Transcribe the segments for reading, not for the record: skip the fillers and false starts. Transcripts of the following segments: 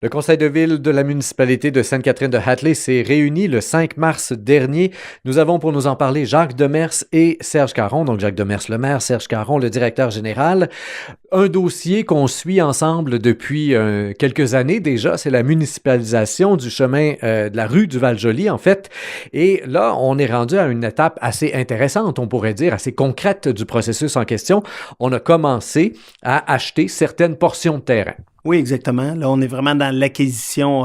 Le conseil de ville de la municipalité de Sainte-Catherine-de-Hatley s'est réuni le 5 mars dernier. Nous avons pour nous en parler Jacques Demers et Serge Caron. Donc Jacques Demers le maire, Serge Caron le directeur général. Un dossier qu'on suit ensemble depuis quelques années déjà, c'est la municipalisation du chemin de la rue du Val-Joli en fait. Et là, on est rendu à une étape assez intéressante, on pourrait dire, assez concrète du processus en question. On a commencé à acheter certaines portions de terrain. Oui, exactement. Là, on est vraiment dans l'acquisition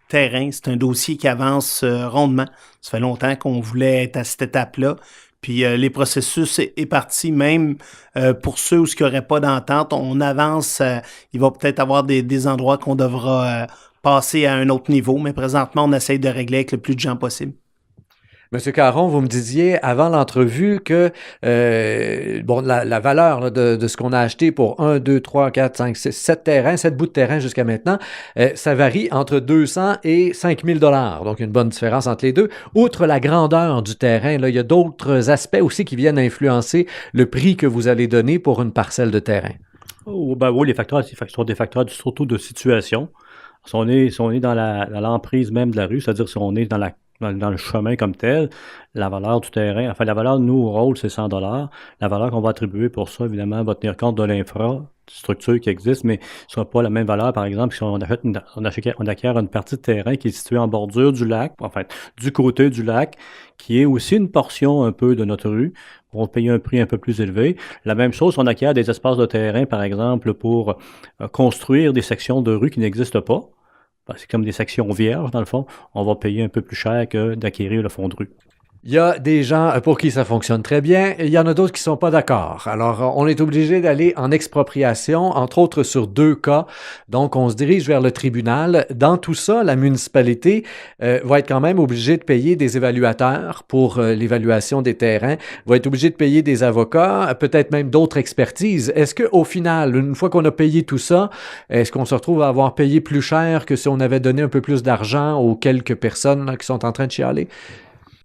terrain. C'est un dossier qui avance rondement. Ça fait longtemps qu'on voulait être à cette étape-là. Puis les processus est parti, même pour ceux où il n'y aurait pas d'entente, on avance. Il va peut-être avoir des endroits qu'on devra passer à un autre niveau, mais présentement, on essaye de régler avec le plus de gens possible. Monsieur Caron, vous me disiez avant l'entrevue que la valeur là, de ce qu'on a acheté pour 1, 2, 3, 4, 5, 6, 7 terrains, 7 bouts de terrain jusqu'à maintenant, ça varie entre 200 et 5 000 $. Donc, une bonne différence entre les deux. Outre la grandeur du terrain, là, il y a d'autres aspects aussi qui viennent influencer le prix que vous allez donner pour une parcelle de terrain. Oh, ben oui, les facteurs sont des facteurs surtout de situation. Si on est dans l'emprise même de la rue, c'est-à-dire si on est dans le chemin comme tel, la valeur du terrain, enfin la valeur, nous, au rôle, c'est 100 $. La valeur qu'on va attribuer pour ça, évidemment, va tenir compte de l'infrastructure qui existe, mais ce ne sera pas la même valeur, par exemple, si on acquiert une partie de terrain qui est située en bordure du lac, enfin, du côté du lac, qui est aussi une portion un peu de notre rue. On va payer un prix un peu plus élevé. La même chose, on acquiert des espaces de terrain, par exemple, pour construire des sections de rue qui n'existent pas. C'est comme des sections vierges, dans le fond. On va payer un peu plus cher que d'acquérir le fond de rue. Il y a des gens pour qui ça fonctionne très bien, et il y en a d'autres qui ne sont pas d'accord. Alors, on est obligé d'aller en expropriation, entre autres sur 2 cas. Donc, on se dirige vers le tribunal. Dans tout ça, la municipalité va être quand même obligée de payer des évaluateurs pour l'évaluation des terrains, va être obligée de payer des avocats, peut-être même d'autres expertises. Est-ce qu'au final, une fois qu'on a payé tout ça, est-ce qu'on se retrouve à avoir payé plus cher que si on avait donné un peu plus d'argent aux quelques personnes là, qui sont en train de chialer?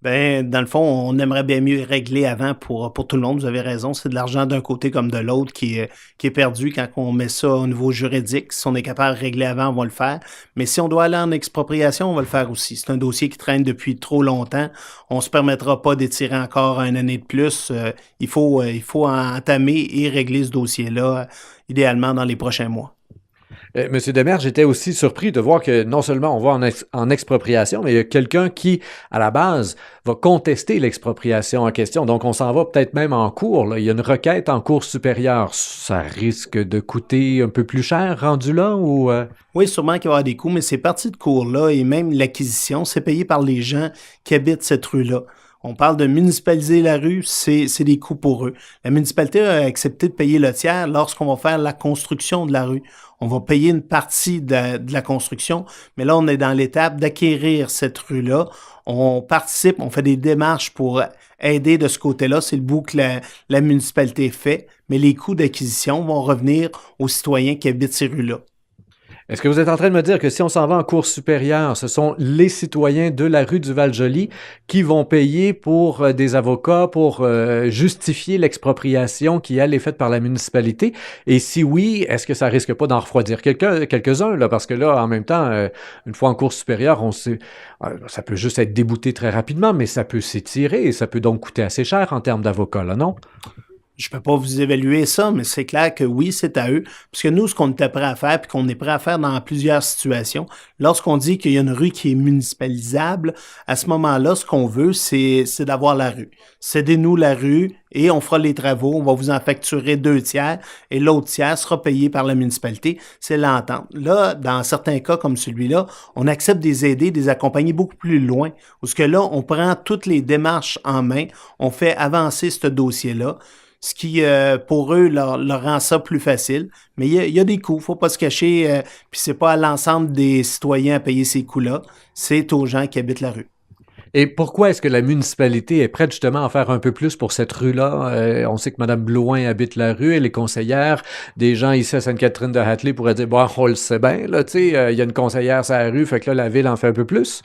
Ben, dans le fond, on aimerait bien mieux régler avant pour tout le monde. Vous avez raison, c'est de l'argent d'un côté comme de l'autre qui est perdu quand on met ça au niveau juridique. Si on est capable de régler avant, on va le faire. Mais si on doit aller en expropriation, on va le faire aussi. C'est un dossier qui traîne depuis trop longtemps. On ne se permettra pas d'étirer encore une année de plus. Il faut entamer et régler ce dossier-là, idéalement dans les prochains mois. Monsieur Demers, j'étais aussi surpris de voir que non seulement on va en expropriation, mais il y a quelqu'un qui, à la base, va contester l'expropriation en question. Donc, on s'en va peut-être même en cours. Là. Il y a une requête en cour supérieure. Ça risque de coûter un peu plus cher rendu là ou... Oui, sûrement qu'il va y avoir des coûts, mais ces parties de cours-là et même l'acquisition, c'est payé par les gens qui habitent cette rue-là. On parle de municipaliser la rue, c'est des coûts pour eux. La municipalité a accepté de payer le tiers lorsqu'on va faire la construction de la rue. On va payer une partie de la construction, mais là, on est dans l'étape d'acquérir cette rue-là. On participe, on fait des démarches pour aider de ce côté-là. C'est le bout que la municipalité fait, mais les coûts d'acquisition vont revenir aux citoyens qui habitent ces rues-là. Est-ce que vous êtes en train de me dire que si on s'en va en cour supérieure, ce sont les citoyens de la rue du Val-Joli qui vont payer pour des avocats pour justifier l'expropriation qui, elle, est faite par la municipalité? Et si oui, est-ce que ça risque pas d'en refroidir quelques-uns, là? Parce que là, en même temps, une fois en cour supérieure, on sait, ça peut juste être débouté très rapidement, mais ça peut s'étirer et ça peut donc coûter assez cher en termes d'avocats, là, non? Je peux pas vous évaluer ça, mais c'est clair que oui, c'est à eux. Parce que nous, ce qu'on était prêt à faire, puis qu'on est prêt à faire dans plusieurs situations, lorsqu'on dit qu'il y a une rue qui est municipalisable, à ce moment-là, ce qu'on veut, c'est d'avoir la rue. Cédez-nous la rue et on fera les travaux, on va vous en facturer 2 tiers et l'autre tiers sera payé par la municipalité. C'est l'entente. Là, dans certains cas comme celui-là, on accepte des aider, des accompagner beaucoup plus loin. Parce que là, on prend toutes les démarches en main, on fait avancer ce dossier-là. Ce qui, pour eux, leur rend ça plus facile. Mais il y a des coûts, faut pas se cacher, puis c'est pas à l'ensemble des citoyens à payer ces coûts-là, c'est aux gens qui habitent la rue. Et pourquoi est-ce que la municipalité est prête justement à faire un peu plus pour cette rue-là? On sait que Mme Blouin habite la rue, elle est conseillère. Des gens ici à Sainte-Catherine-de-Hatley pourraient dire, bon, on le sait bien, là, tu sais, il y a une conseillère sur la rue, fait que là, la ville en fait un peu plus.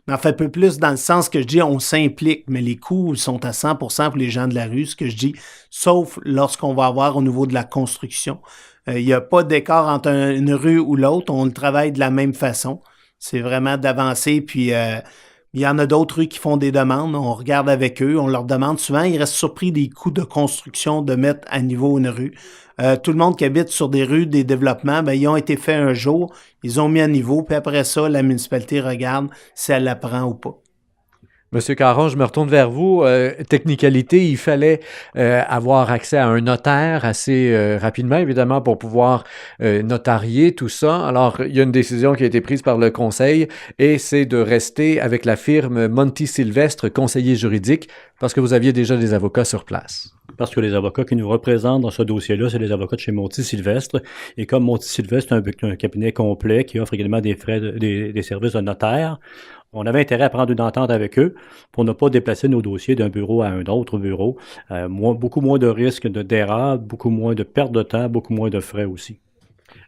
On en fait un peu plus dans le sens que je dis, on s'implique, mais les coûts sont à 100% pour les gens de la rue, ce que je dis, sauf lorsqu'on va avoir au niveau de la construction. Il n'y a pas d'écart entre une rue ou l'autre. On le travaille de la même façon. C'est vraiment d'avancer. Puis, il y en a d'autres rues qui font des demandes. On regarde avec eux. On leur demande souvent. Ils restent surpris des coûts de construction de mettre à niveau une rue. Tout le monde qui habite sur des rues, des développements, ben, ils ont été faits un jour. Ils ont mis à niveau. Puis après ça, la municipalité regarde si elle la prend ou pas. Monsieur Caron, je me retourne vers vous. Technicalité, il fallait avoir accès à un notaire assez rapidement, évidemment, pour pouvoir notarier tout ça. Alors, il y a une décision qui a été prise par le conseil et c'est de rester avec la firme Monty Sylvestre, conseiller juridique, parce que vous aviez déjà des avocats sur place. Parce que les avocats qui nous représentent dans ce dossier-là, c'est les avocats de chez Monty Sylvestre. Et comme Monty Sylvestre est un cabinet complet qui offre également des services de notaire, on avait intérêt à prendre une entente avec eux pour ne pas déplacer nos dossiers d'un bureau à un autre bureau. Beaucoup moins de risques d'erreur, beaucoup moins de perte de temps, beaucoup moins de frais aussi.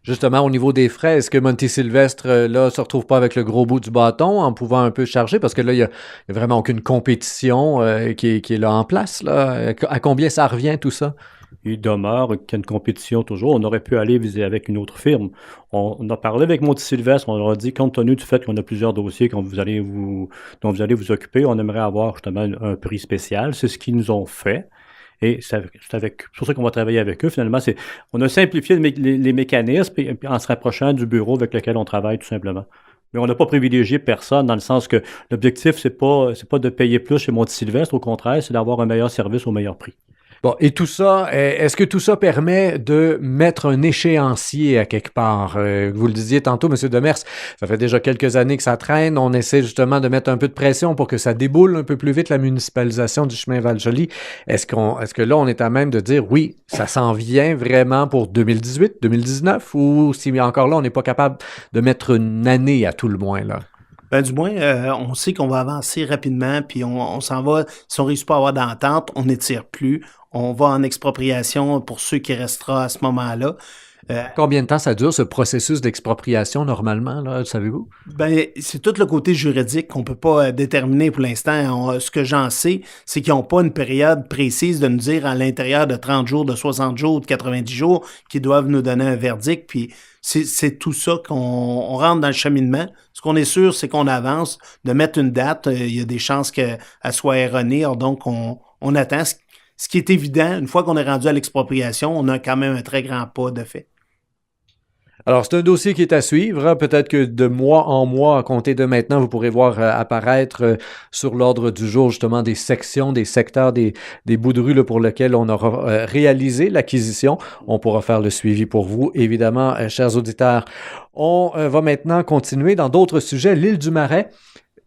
Justement, au niveau des frais, est-ce que Monty Sylvestre, là, se retrouve pas avec le gros bout du bâton en pouvant un peu charger? Parce que là, il y a vraiment aucune compétition qui est là en place, là. À combien ça revient, tout ça? Il demeure qu'il y a une compétition toujours. On aurait pu aller viser avec une autre firme. On a parlé avec Monty Sylvestre, on leur a dit, compte tenu du fait qu'on a plusieurs dossiers dont vous allez vous occuper, on aimerait avoir justement un prix spécial. C'est ce qu'ils nous ont fait. Et c'est pour ça qu'on va travailler avec eux. Finalement, on a simplifié les mécanismes en se rapprochant du bureau avec lequel on travaille tout simplement. Mais on n'a pas privilégié personne dans le sens que l'objectif, c'est pas de payer plus chez Monty Sylvestre. Au contraire, c'est d'avoir un meilleur service au meilleur prix. Bon, et tout ça, est-ce que tout ça permet de mettre un échéancier à quelque part? Vous le disiez tantôt, M. Demers, ça fait déjà quelques années que ça traîne. On essaie justement de mettre un peu de pression pour que ça déboule un peu plus vite la municipalisation du chemin Val-Joli. Est-ce que là, on est à même de dire, oui, ça s'en vient vraiment pour 2018, 2019, ou si encore là, on n'est pas capable de mettre une année à tout le moins, là? Ben, du moins, on sait qu'on va avancer rapidement, puis on s'en va. Si on ne réussit pas à avoir d'entente, on n'étire plus. On va en expropriation pour ceux qui restera à ce moment-là. Combien de temps ça dure, ce processus d'expropriation, normalement, là, savez-vous? Ben, c'est tout le côté juridique qu'on ne peut pas déterminer pour l'instant. Ce que j'en sais, c'est qu'ils n'ont pas une période précise de nous dire à l'intérieur de 30 jours, de 60 jours, de 90 jours, qu'ils doivent nous donner un verdict. Puis c'est tout ça qu'on rentre dans le cheminement. Ce qu'on est sûr, c'est qu'on avance, de mettre une date. Il y a des chances qu'elle soit erronée. Donc, on attend. Ce qui est évident, une fois qu'on est rendu à l'expropriation, on a quand même un très grand pas de fait. Alors, c'est un dossier qui est à suivre. Peut-être que de mois en mois, à compter de maintenant, vous pourrez voir apparaître sur l'ordre du jour justement des sections, des secteurs, des bouts de rue là, pour lesquels on aura réalisé l'acquisition. On pourra faire le suivi pour vous, évidemment, chers auditeurs. On va maintenant continuer dans d'autres sujets. L'île du Marais,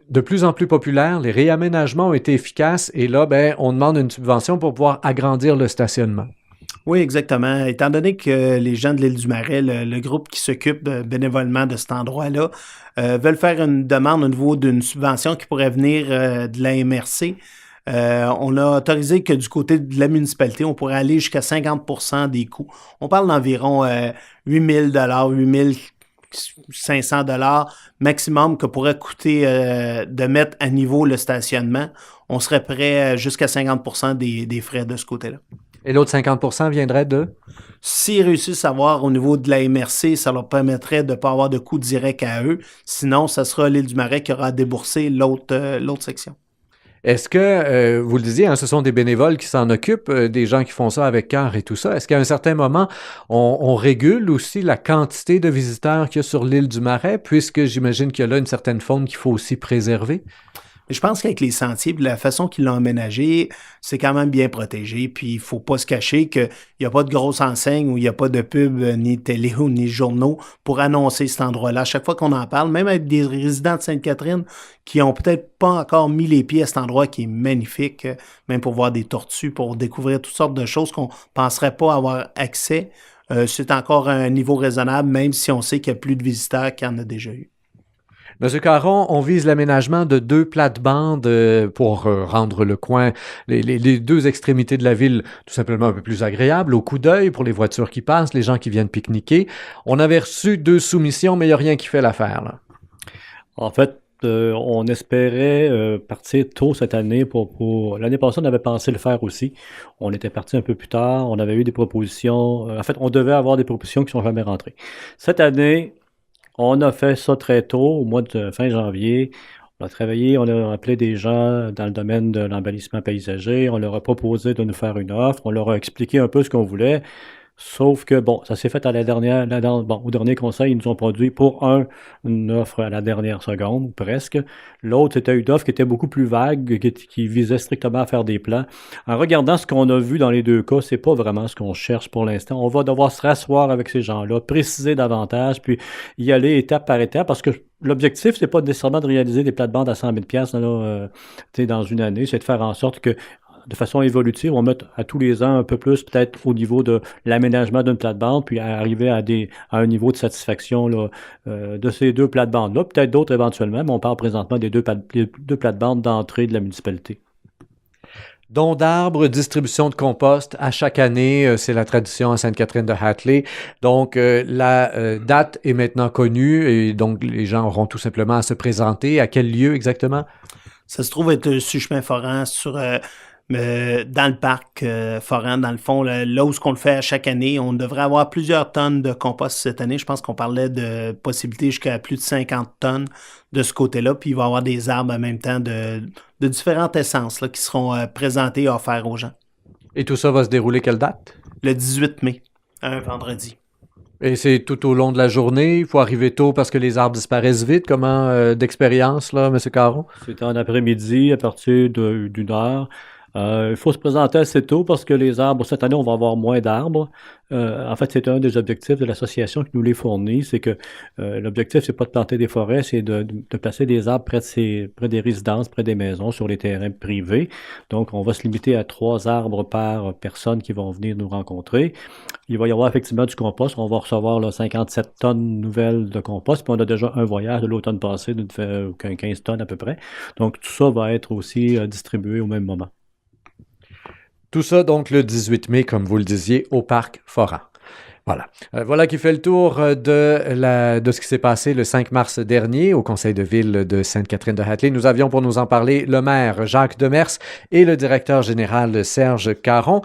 de plus en plus populaire, les réaménagements ont été efficaces et là, on demande une subvention pour pouvoir agrandir le stationnement. Oui, exactement. Étant donné que les gens de l'île du Marais, le groupe qui s'occupe bénévolement de cet endroit-là, veulent faire une demande au niveau d'une subvention qui pourrait venir de la MRC, on a autorisé que du côté de la municipalité, on pourrait aller jusqu'à 50% des coûts. On parle d'environ 8 000 $, 8 500 $ maximum que pourrait coûter de mettre à niveau le stationnement. On serait prêt jusqu'à 50% des frais de ce côté-là. Et l'autre 50% viendrait de? S'ils réussissent à avoir au niveau de la MRC, ça leur permettrait de ne pas avoir de coût direct à eux. Sinon, ça sera l'île du Marais qui aura à débourser l'autre section. Est-ce que, vous le disiez, ce sont des bénévoles qui s'en occupent, des gens qui font ça avec cœur et tout ça. Est-ce qu'à un certain moment, on régule aussi la quantité de visiteurs qu'il y a sur l'île du Marais, puisque j'imagine qu'il y a là une certaine faune qu'il faut aussi préserver? Je pense qu'avec les sentiers, la façon qu'ils l'ont aménagé, c'est quand même bien protégé. Puis il ne faut pas se cacher qu'il n'y a pas de grosse enseigne ou il n'y a pas de pub, ni télé ou ni journaux pour annoncer cet endroit-là. À chaque fois qu'on en parle, même avec des résidents de Sainte-Catherine qui n'ont peut-être pas encore mis les pieds à cet endroit qui est magnifique, même pour voir des tortues, pour découvrir toutes sortes de choses qu'on ne penserait pas avoir accès. C'est encore un niveau raisonnable, même si on sait qu'il y a plus de visiteurs qu'il y en a déjà eu. Monsieur Caron, on vise l'aménagement de 2 plates-bandes pour rendre le coin, les deux extrémités de la ville, tout simplement un peu plus agréable, au coup d'œil pour les voitures qui passent, les gens qui viennent pique-niquer. On avait reçu 2 soumissions, mais il n'y a rien qui fait l'affaire, là. En fait, on espérait partir tôt cette année pour... L'année passée, on avait pensé le faire aussi. On était parti un peu plus tard. On avait eu des propositions. En fait, on devait avoir des propositions qui sont jamais rentrées. Cette année, on a fait ça très tôt, au mois de fin janvier. On a travaillé, on a appelé des gens dans le domaine de l'embellissement paysager. On leur a proposé de nous faire une offre. On leur a expliqué un peu ce qu'on voulait. Sauf que, bon, ça s'est fait à au dernier conseil, ils nous ont produit pour une offre à la dernière seconde, presque. L'autre, c'était une offre qui était beaucoup plus vague, qui visait strictement à faire des plans. En regardant ce qu'on a vu dans les deux cas, c'est pas vraiment ce qu'on cherche pour l'instant. On va devoir se rasseoir avec ces gens-là, préciser davantage, puis y aller étape par étape, parce que l'objectif, c'est pas nécessairement de réaliser des plates-bandes à 100 000 dans une année, c'est de faire en sorte que de façon évolutive, on met à tous les ans un peu plus peut-être au niveau de l'aménagement d'une plate-bande, puis arriver à un niveau de satisfaction là, de ces deux plates-bandes-là, peut-être d'autres éventuellement, mais on parle présentement des deux plates-bandes d'entrée de la municipalité. Don d'arbres, distribution de compost à chaque année, c'est la tradition à Sainte-Catherine de Hatley. Donc, la date est maintenant connue et donc les gens auront tout simplement à se présenter. À quel lieu exactement? Ça se trouve être sur chemin Foran, dans le parc Foran, dans le fond, là où ce qu'on le fait à chaque année. On devrait avoir plusieurs tonnes de compost cette année. Je pense qu'on parlait de possibilités jusqu'à plus de 50 tonnes de ce côté-là. Puis il va y avoir des arbres en même temps de différentes essences là, qui seront présentées et offertes aux gens. Et tout ça va se dérouler quelle date? Le 18 mai, un vendredi. Et c'est tout au long de la journée? Il faut arriver tôt parce que les arbres disparaissent vite? Comment d'expérience, là, M. Caron? C'est en après-midi à partir d'une heure. Il faut se présenter assez tôt parce que les arbres, cette année, on va avoir moins d'arbres. En fait, c'est un des objectifs de l'association qui nous les fournit. C'est que l'objectif, c'est pas de planter des forêts, c'est de placer des arbres près des résidences, près des maisons, sur les terrains privés. Donc, on va se limiter à 3 arbres par personne qui vont venir nous rencontrer. Il va y avoir effectivement du compost. On va recevoir là, 57 tonnes nouvelles de compost. Puis on a déjà un voyage de l'automne passé de 15 tonnes à peu près. Donc, tout ça va être aussi distribué au même moment. Tout ça, donc, le 18 mai, comme vous le disiez, au Parc Foran. Voilà. Voilà qui fait le tour de ce qui s'est passé le 5 mars dernier au conseil de ville de Sainte-Catherine de Hatley. Nous avions pour nous en parler le maire Jacques Demers et le directeur général Serge Caron.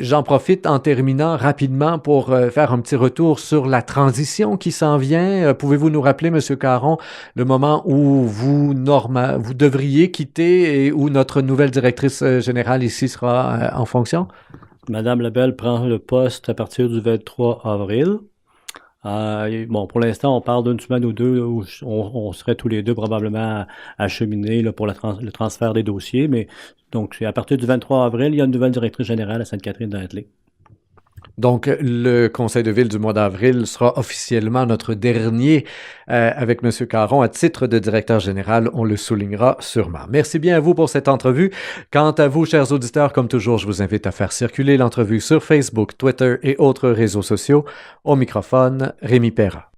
J'en profite en terminant rapidement pour faire un petit retour sur la transition qui s'en vient. Pouvez-vous nous rappeler, M. Caron, le moment où vous devriez quitter et où notre nouvelle directrice générale ici sera en fonction? Madame Lebel prend le poste à partir du 23 avril. Pour l'instant, on parle d'une semaine ou deux où on serait tous les deux probablement à cheminer là, pour le transfert des dossiers. Mais donc, à partir du 23 avril, il y a une nouvelle directrice générale à Sainte-Catherine de Hatley. Donc, le conseil de ville du mois d'avril sera officiellement notre dernier avec M. Caron à titre de directeur général. On le soulignera sûrement. Merci bien à vous pour cette entrevue. Quant à vous, chers auditeurs, comme toujours, je vous invite à faire circuler l'entrevue sur Facebook, Twitter et autres réseaux sociaux. Au microphone, Rémi Perra.